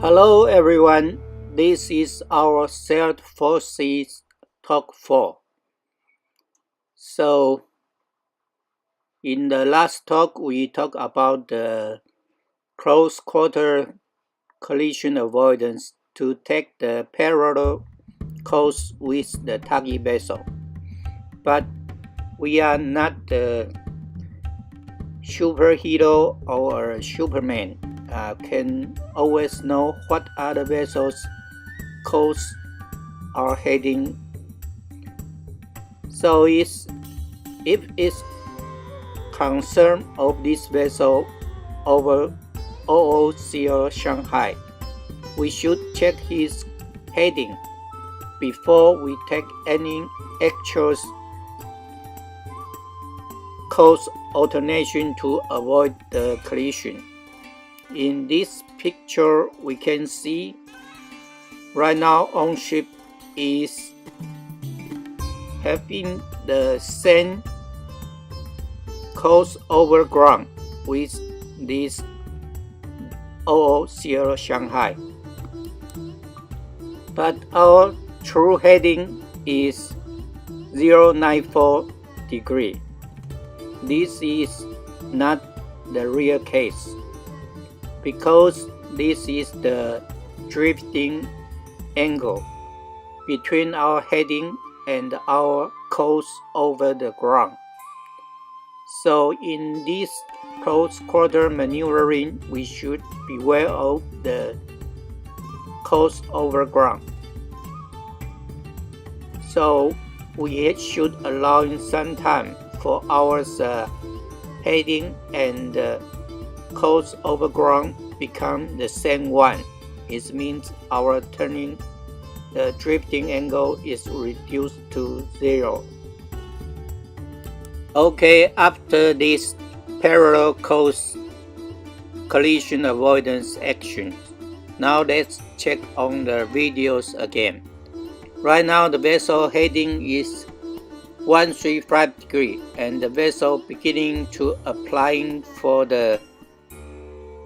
Hello everyone, this is our sailed4seas talk 4. So in the last talk we talked about the close quarter collision avoidance to take the parallel course with the target vessel. But we are not the superhero or Superman. Can always know what other vessels course are heading. So if it's concern of this vessel over OOCL Shanghai, we should check his heading before we take any actual course alternation to avoid the collision. In this picture, we can see right now on ship is having the same course over ground with this OOCL Shanghai. But our true heading is 094 degree. This is not the real case, because this is the drifting angle between our heading and our course over the ground. So in this close quarter maneuvering, we should beware of the course over ground. So we should allow some time for our heading and course over ground become the same one. It means our turning, the drifting angle is reduced to 0. Okay, after this parallel course collision avoidance action, now let's check on the videos again. Right now the vessel heading is 135 degree and the vessel beginning to applying for the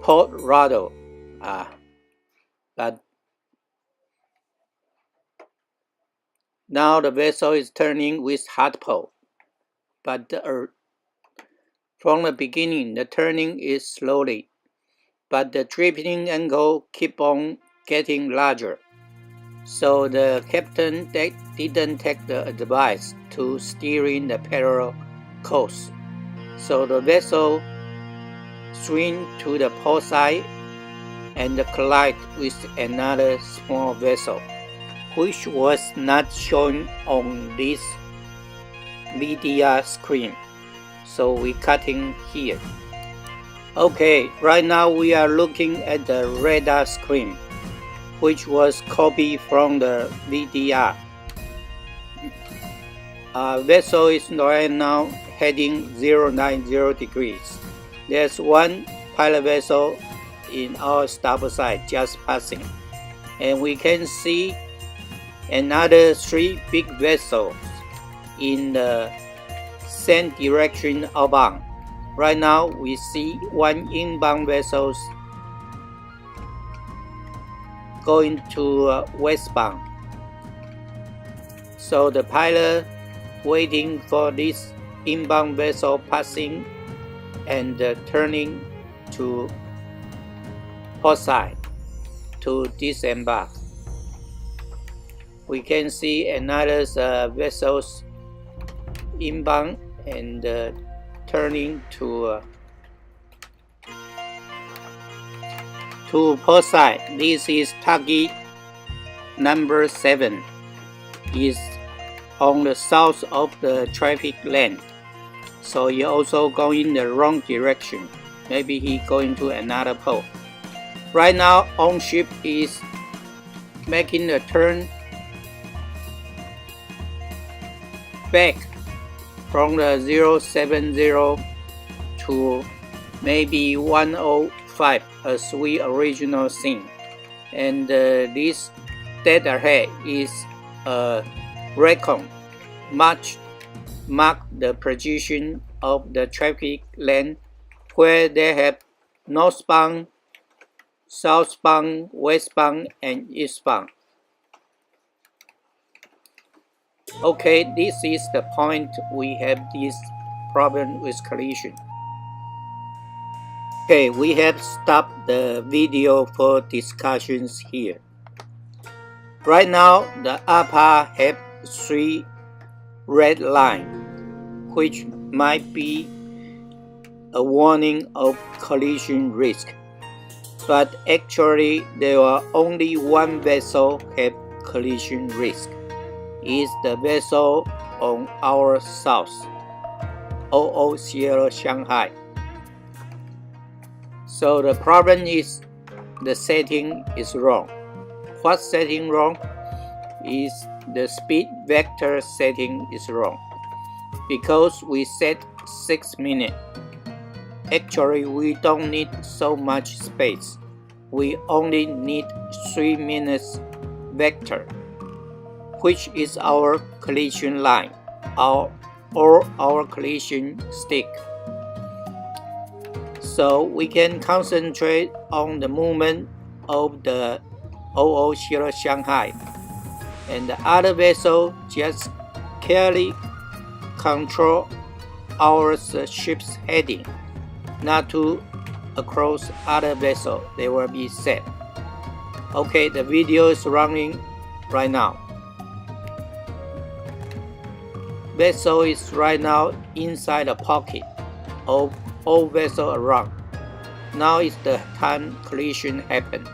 port rudder. But now the vessel is turning with hard pole. But from the beginning, the turning is slowly, but the drifting angle keep on getting larger. So the captain didn't take the advice to steering the parallel course. So the vessel swing to the port side and collide with another small vessel, which was not shown on this VDR screen. So we cutting here. Okay, right now we are looking at the radar screen, which was copied from the VDR. Vessel is right now heading 090 degrees. There's one pilot vessel in our starboard side just passing, and we can see another 3 big vessels in the same direction outbound. Right now we see one inbound vessels going to westbound. So the pilot waiting for this inbound vessel passing and turning to port side to disembark. We can see another vessels inbound and turning to port side. This is target number 7. Is on the south of the traffic lane. So you're also going the wrong direction. Maybe he going to another port. Right now on ship is making a turn back from the 070 to maybe 105 as we originally seen. And this dead ahead is a recon mark the position of the traffic lane where they have northbound southbound, westbound, and eastbound. Okay, this is the point we have this problem with collision. Okay, we have stopped the video for discussions here. Right now, the APA have 3 red lines, which might be a warning of collision risk. But actually, there are only one vessel have collision risk. It's the vessel on our south, OO Shanghai. So the problem is the setting is wrong. What setting wrong? Is the speed vector setting is wrong. Because we set 6 minutes. Actually, we don't need so much space. We only need 3 minutes vector, which is our collision line, or our collision stick. So we can concentrate on the movement of the OO Shanghai, and the other vessel just carefully control our ship's heading, not to across other vessel. They will be set. Okay, the video is running right now. Vessel is right now inside the pocket of all vessel around. Now is the time collision happen.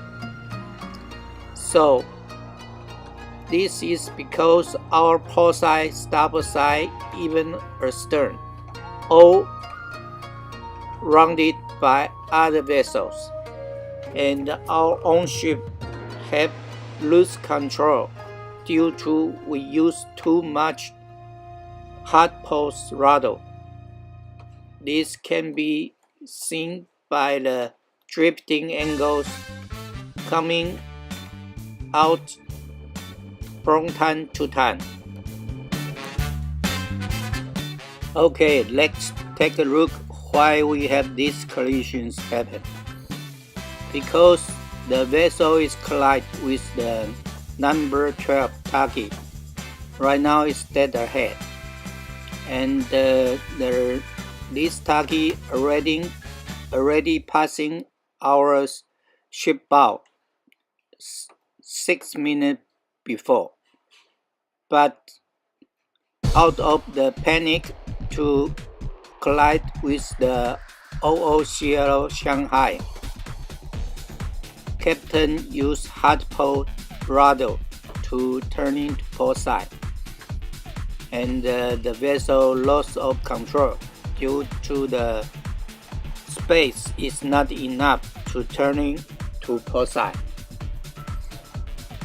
So this is because our port side, starboard side, even astern, all rounded by other vessels, and our own ship have loose control due to we use too much hard post rudder. This can be seen by the drifting angles coming out from time to time. Okay, let's take a look why we have these collisions happen. Because the vessel is collided with the number 12 target. Right now it's dead ahead, and this target already passing our ship bow 6 minutes before. But out of the panic to collide with the OO Shanghai, Captain used hard port rudder to turning to port side, and the vessel loss of control due to the space is not enough to turning to port side.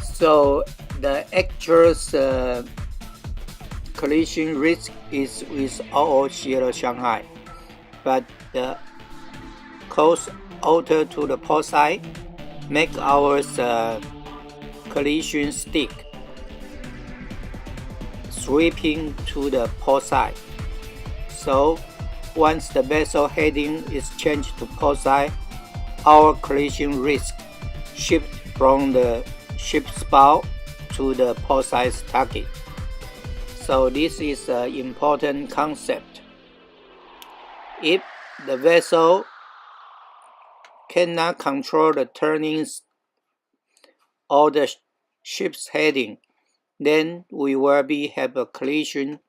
So the actual collision risk is with OO Shanghai, but the course alter to the port side make our collision stick sweeping to the port side. So once the vessel heading is changed to port side, our collision risk shift from the ship's bow to the port side target. So this is an important concept. If the vessel cannot control the turnings or the ship's heading, then we will have a collision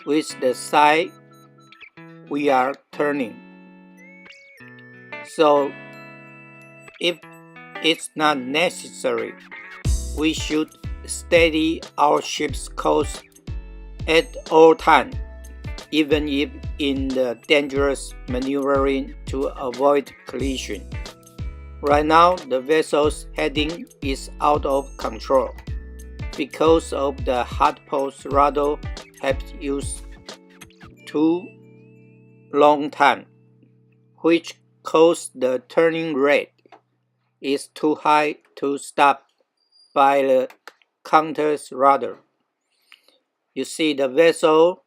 with the side we are turning. So if it's not necessary, we should steady our ship's course at all times, even if in the dangerous maneuvering to avoid collision. Right now, the vessel's heading is out of control because of the hard post rudder have used too long time, which caused the turning rate is too high to stop by the counter's rudder. You see the vessel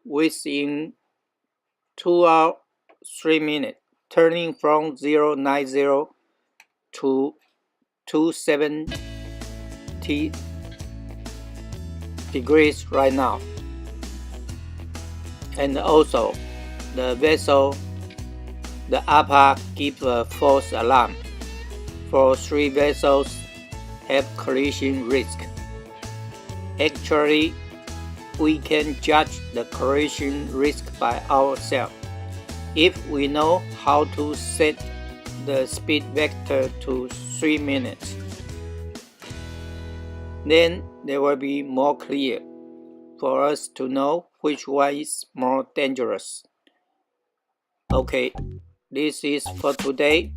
within 2 hours 3 minutes turning from 090 to 270 degrees right now. And also, the vessel, the APA gives a false alarm. For 3 vessels have collision risk. Actually, we can judge the collision risk by ourselves. If we know how to set the speed vector to 3 minutes, then they will be more clear for us to know which one is more dangerous. Okay, this is for today.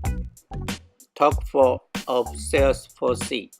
Talk 4 of sailed4seas.